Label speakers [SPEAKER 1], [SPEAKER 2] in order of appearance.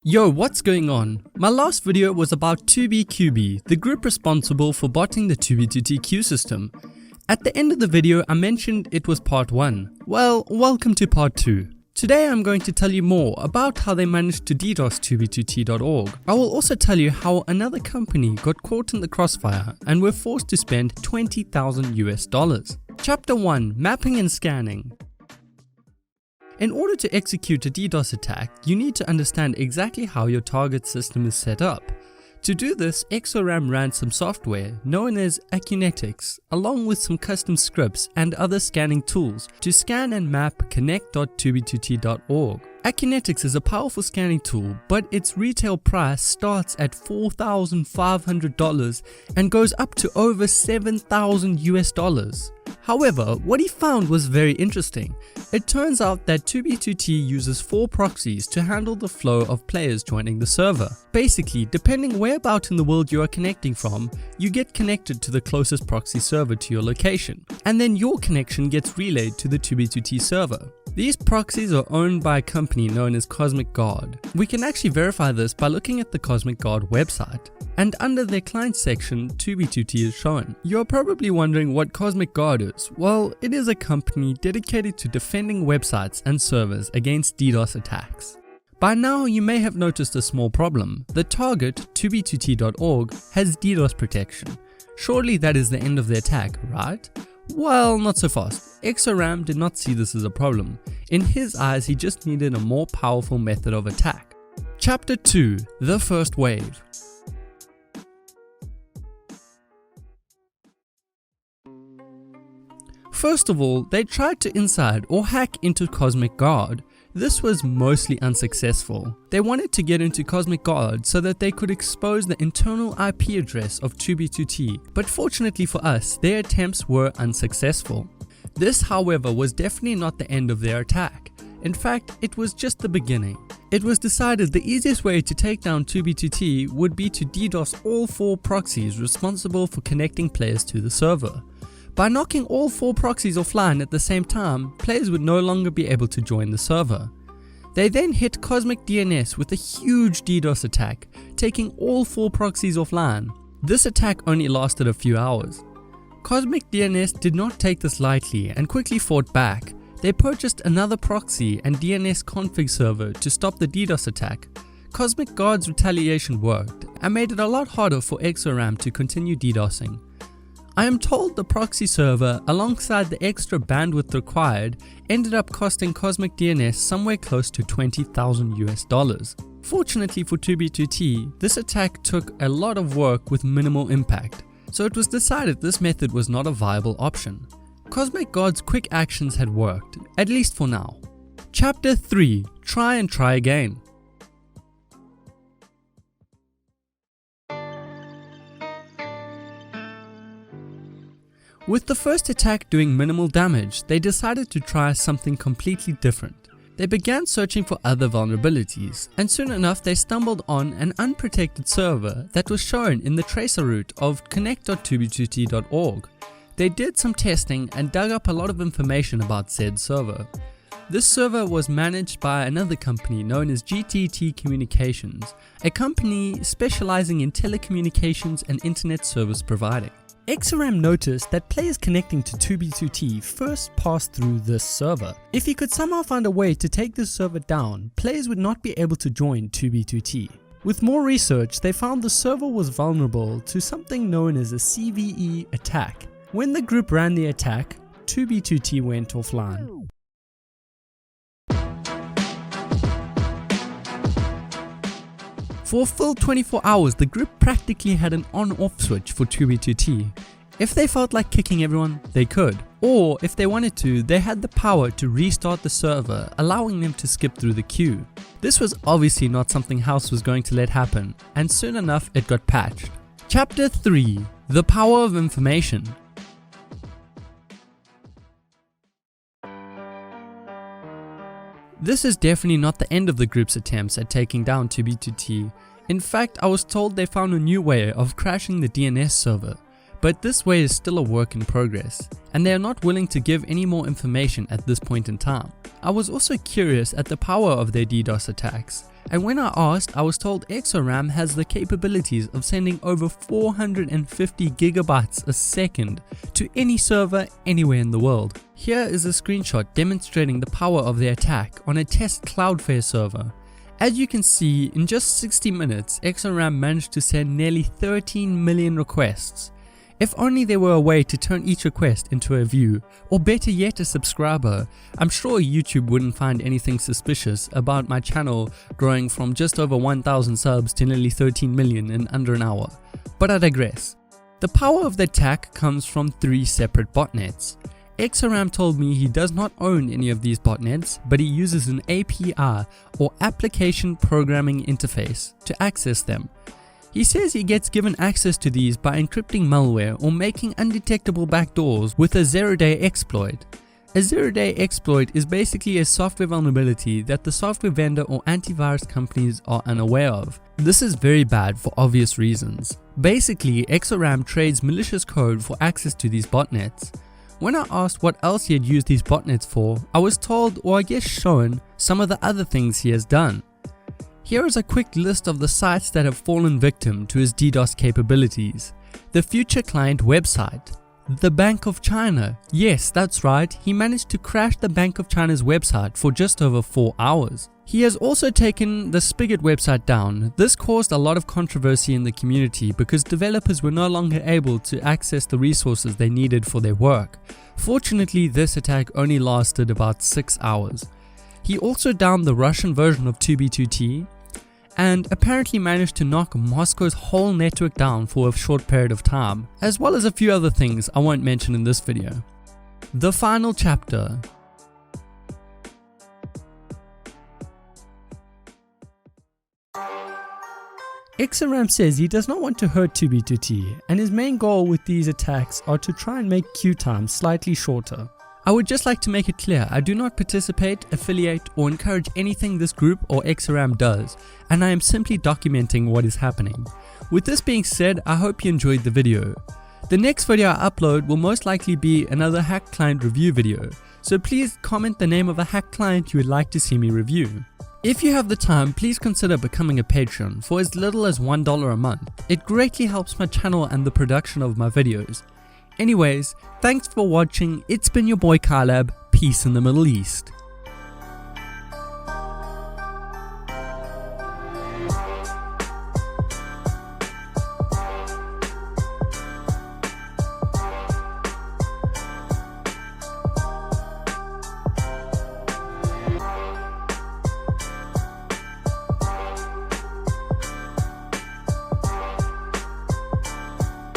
[SPEAKER 1] Yo, what's going on? My last video was about 2BQB, the group responsible for botting the 2B2T queue system. At the end of the video, I mentioned it was part 1. Well, welcome to part 2. Today I'm going to tell you more about how they managed to DDoS 2B2T.org. I will also tell you how another company got caught in the crossfire and were forced to spend $20,000 US. Chapter 1: Mapping and Scanning. In order to execute a DDoS attack, you need to understand exactly how your target system is set up. To do this, ExoRam ran some software known as Acunetics, along with some custom scripts and other scanning tools to scan and map connect.2b2t.org. Acunetics is a powerful scanning tool, but its retail price starts at $4,500 and goes up to over $7,000 US. However, what he found was very interesting. It turns out that 2B2T uses 4 proxies to handle the flow of players joining the server. Basically, depending whereabout in the world you are connecting from, you get connected to the closest proxy server to your location, and then your connection gets relayed to the 2B2T server. These proxies are owned by a company known as Cosmic Guard. We can actually verify this by looking at the Cosmic Guard website, and under their client section, 2B2T is shown. You're probably wondering what Cosmic Guard is. Well, it is a company dedicated to defending websites and servers against DDoS attacks. By now, you may have noticed a small problem. The target, 2b2t.org, has DDoS protection. Surely that is the end of the attack, right? Well, not so fast. ExoRam did not see this as a problem. In his eyes, he just needed a more powerful method of attack. Chapter 2: The First Wave. First of all, they tried to inside or hack into Cosmic Guard. This was mostly unsuccessful. They wanted to get into Cosmic Guard so that they could expose the internal IP address of 2B2T, but fortunately for us, their attempts were unsuccessful. This, however, was definitely not the end of their attack. In fact, it was just the beginning. It was decided the easiest way to take down 2B2T would be to DDoS all 4 proxies responsible for connecting players to the server. By knocking all 4 proxies offline at the same time, players would no longer be able to join the server. They then hit Cosmic DNS with a huge DDoS attack, taking all 4 proxies offline. This attack only lasted a few hours. Cosmic DNS did not take this lightly and quickly fought back. They purchased another proxy and DNS config server to stop the DDoS attack. Cosmic Guard's retaliation worked and made it a lot harder for ExoRam to continue DDoSing. I am told the proxy server, alongside the extra bandwidth required, ended up costing Cosmic DNS somewhere close to $20,000 US. Fortunately for 2B2T, this attack took a lot of work with minimal impact, so it was decided this method was not a viable option. Cosmic Guard's quick actions had worked, at least for now. Chapter 3: Try and Try Again. With the first attack doing minimal damage, they decided to try something completely different. They began searching for other vulnerabilities, and soon enough they stumbled on an unprotected server that was shown in the tracer route of connect.2b2t.org. They did some testing and dug up a lot of information about said server. This server was managed by another company known as GTT Communications, a company specializing in telecommunications and internet service providing. ExoRam noticed that players connecting to 2B2T first passed through this server. If he could somehow find a way to take this server down, players would not be able to join 2B2T. With more research, they found the server was vulnerable to something known as a CVE attack. When the group ran the attack, 2B2T went offline. For a full 24 hours, the group practically had an on-off switch for 2B2T. If they felt like kicking everyone, they could. Or if they wanted to, they had the power to restart the server, allowing them to skip through the queue. This was obviously not something House was going to let happen, and soon enough it got patched. Chapter 3: The Power of Information. This is definitely not the end of the group's attempts at taking down 2B2T. In fact, I was told they found a new way of crashing the DNS server, but this way is still a work in progress, and they are not willing to give any more information at this point in time. I was also curious at the power of their DDoS attacks. and when I asked, I was told ExoRam has the capabilities of sending over 450 gigabytes a second to any server anywhere in the world. Here is a screenshot demonstrating the power of the attack on a test Cloudflare server. As you can see, in just 60 minutes, ExoRam managed to send nearly 13 million requests. If only there were a way to turn each request into a view, or better yet a subscriber, I'm sure YouTube wouldn't find anything suspicious about my channel growing from just over 1,000 subs to nearly 13 million in under an hour. But I digress. The power of the attack comes from 3 separate botnets. ExoRam told me he does not own any of these botnets, but he uses an API or Application Programming Interface to access them. He says he gets given access to these by encrypting malware or making undetectable backdoors with a zero-day exploit. A zero-day exploit is basically a software vulnerability that the software vendor or antivirus companies are unaware of. This is very bad for obvious reasons. Basically, ExoRam trades malicious code for access to these botnets. When I asked what else he had used these botnets for, I was told, or I guess shown, some of the other things he has done. Here is a quick list of the sites that have fallen victim to his DDoS capabilities. The Future Client website. The Bank of China. Yes, that's right, he managed to crash the Bank of China's website for just over 4 hours. He has also taken the Spigot website down. This caused a lot of controversy in the community because developers were no longer able to access the resources they needed for their work. Fortunately, this attack only lasted about 6 hours. He also downed the Russian version of 2B2T, and apparently managed to knock Moscow's whole network down for a short period of time, as well as a few other things I won't mention in this video. The final chapter. ExoRam says he does not want to hurt 2B2T, and his main goal with these attacks are to try and make queue times slightly shorter. I would just like to make it clear, I do not participate, affiliate, or encourage anything this group or ExoRam does, and I am simply documenting what is happening. With this being said, I hope you enjoyed the video. The next video I upload will most likely be another hack client review video, so please comment the name of a hack client you would like to see me review. If you have the time, please consider becoming a patron for as little as $1 a month. It greatly helps my channel and the production of my videos. Anyways, thanks for watching. It's been your boy Kylab. Peace in the Middle East.